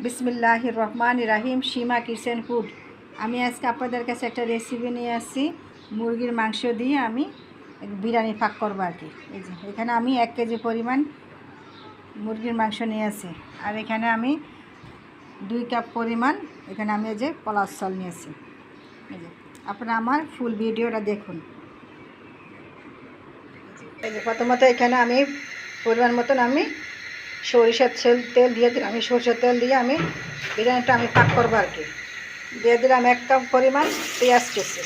বিসমিল্লাহির রহমানির রহিম। সীমা kitchen food. আমি আজকে আপনাদের কাছে একটা রেসিপি নিয়ে আসছি। মুরগির মাংস দিয়ে আমি বিরিয়ানি পাক করবো আর কি। এই যে এখানে আমি 1 কেজি পরিমাণ মুরগির মাংস নিয়ে আসি। আর এখানে আমি 2 কাপ পরিমাণ এখানে আমি এই যে পোলাও চাল নিয়েছি। এই যে আপনারা আমার ফুল ভিডিওটা দেখুন। এই যে প্রথমত এখানে আমি পরিমাণ মতন আমি সরিষার তেল দিয়ে দিলাম। আমি সরষের তেল দিয়ে আমি বিরিয়ানিটা আমি পাক করবো আর কি। দিয়ে দিলাম 1 কাপ পরিমাণ পেঁয়াজ কুচি।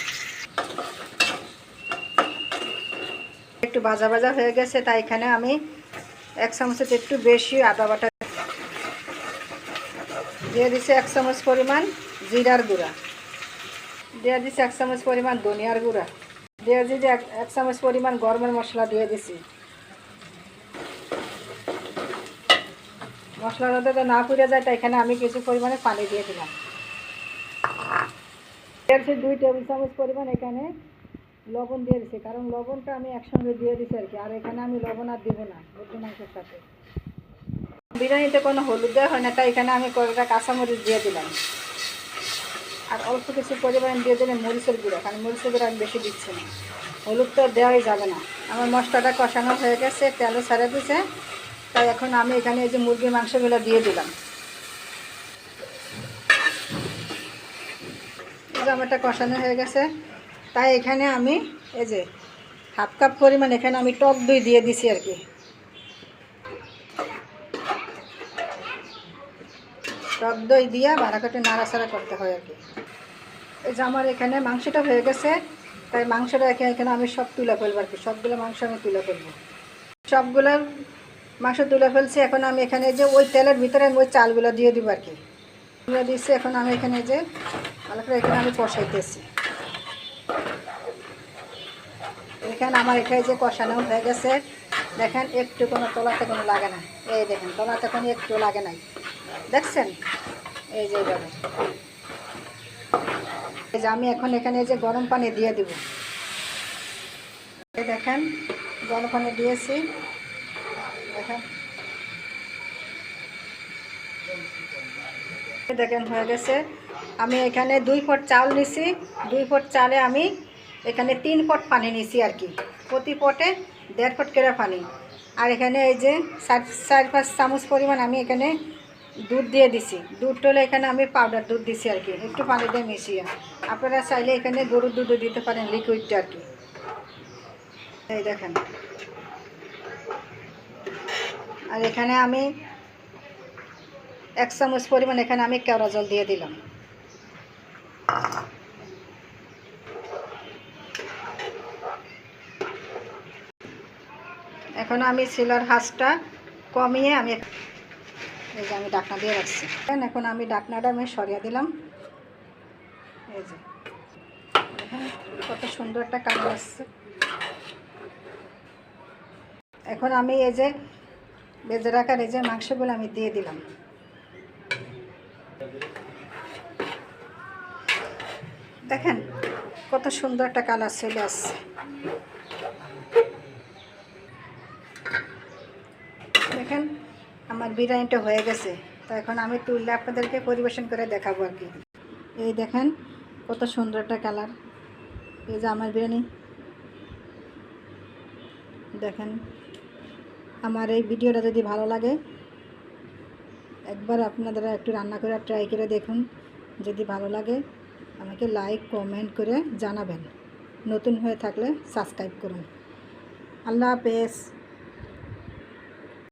একটু ভাজা ভাজা হয়ে গেছে, তাই এখানে আমি 1 চামচের একটু বেশি আদা বাটা দিয়ে দিচ্ছি। 1 চামচ পরিমাণ জিরার গুঁড়া দিয়ে দিচ্ছি। 1 চামচ পরিমাণ ধনিয়ার গুঁড়া দিয়ে দিচ্ছি। 1 চামচ পরিমাণ গরমের মশলা দিয়ে দিচ্ছি। মশলার মধ্যে না পুড়ে যায়, তাই এখানে আমি কিছু পরিমাণে পানি দিয়ে দিলাম। 2 টেবিল চামচ পরিমাণ এখানে লবণ দিয়ে দিচ্ছি, কারণ লবণটা আমি একসঙ্গে দিয়ে দিচ্ছি আর কি। আর এখানে আমি লবণ আর দিব না মুরগি মাংসের সাথে। বিরিয়ানিতে কোনো হলুদ দেওয়া হয় না, তাই এখানে আমি কয়েকটা কাঁচামরিচ দিয়ে দিলাম। আর অল্প কিছু পরিমাণ দিয়ে দিলে মরিচের গুঁড়ো, কারণ মরিচের গুঁড়ো আমি বেশি দিচ্ছি না। হলুদ তো দেওয়াই যাবে না। আমার মশলাটা কষানো হয়ে গেছে, তেলও ছেড়ে দিয়েছে, তাই এখন আমি এখানে এই যে মুরগির মাংসগুলো দিয়ে দিলাম। জামাটা কষানো হয়ে গেছে, তাই এখানে আমি এই যে 1/2 কাপ পরিমাণ এখানে আমি টক দই দিয়ে দিছি আর কি। টক দই দিয়ে বারাকাটে নাড়াচাড়া করতে হয় আর কি। এই যে আমার এখানে মাংসটা হয়ে গেছে, তাই মাংসটা এখানে আমি সব তুলে ফেলবো আর কি। সবগুলো মাংস আমি তুলে ফেলবো। সবগুলো মাংস তুলে ফেলছি। এখন আমি এখানে যে ওই তেলের ভিতরে ওই চালগুলো দিয়ে দিব আর কি। দিচ্ছি। এখন আমি এখানে যে ভালো করে এখানে আমি কষাইতেছি। এখানে আমার এখানে যে কষানো হয়ে গেছে, দেখেন একটু কোনো তলাতে কোনো লাগে না। এই দেখেন তলাতে কোনো একটু লাগে নাই, দেখছেন? এই যে এইভাবে। এই যে আমি এখন এখানে যে গরম পানি দিয়ে দিব। এই দেখেন গরম পানি দিয়েছি। দেখেন দেখেন হয়ে গেছে। আমি এখানে 2 পট চাল নিছি। 2 পট চালে আমি এখানে 3 পট পানি নিছি আর কি। প্রতি পটে 1.5 পট করে পানি। আর এখানে এই যে 4-5 চামচ পরিমাণ আমি এখানে দুধ দিয়ে দিছি। দুধ টলে এখানে আমি পাউডার দুধ দিছি আর কি, একটু পানি দিয়ে মিশিয়ে। আপনারা চাইলে এখানে গরুর দুধও দিতে পারেন, লিকুইডটা আর কি। এই দেখেন। আর এখানে আমি 1 চামচ পরিমাণ এখানে আমি কেওড়া জল দিয়ে দিলাম। এখন আমি চুলার আঁচটা কমিয়ে আমি এই যে আমি ঢাকনা দিয়ে রাখছি। এখন আমি ঢাকনাটা আমি সরিয়ে দিলাম। এই যে দেখেন কত সুন্দর একটা কালার আসছে। এখন আমি এই যে ভেজে রাখার এই যে মাংসগুলো আমি দিয়ে দিলাম। দেখেন কত সুন্দর একটা কালার চলে আসছে। দেখেন আমার বিরিয়ানিটা হয়ে গেছে। তো এখন আমি তুললে আপনাদেরকে পরিবেশন করে দেখাবো আর কি। এই দেখেন কত সুন্দর একটা কালার। এই যে আমার বিরিয়ানি। দেখেন আমার এই ভিডিওটা যদি ভালো লাগে, একবার আপনারা একটু রান্না করে ট্রাই করে দেখুন। যদি ভালো লাগে আমাকে লাইক কমেন্ট করে জানাবেন। নতুন হয়ে থাকলে সাবস্ক্রাইব করুন। আল্লাহ হাফেজ।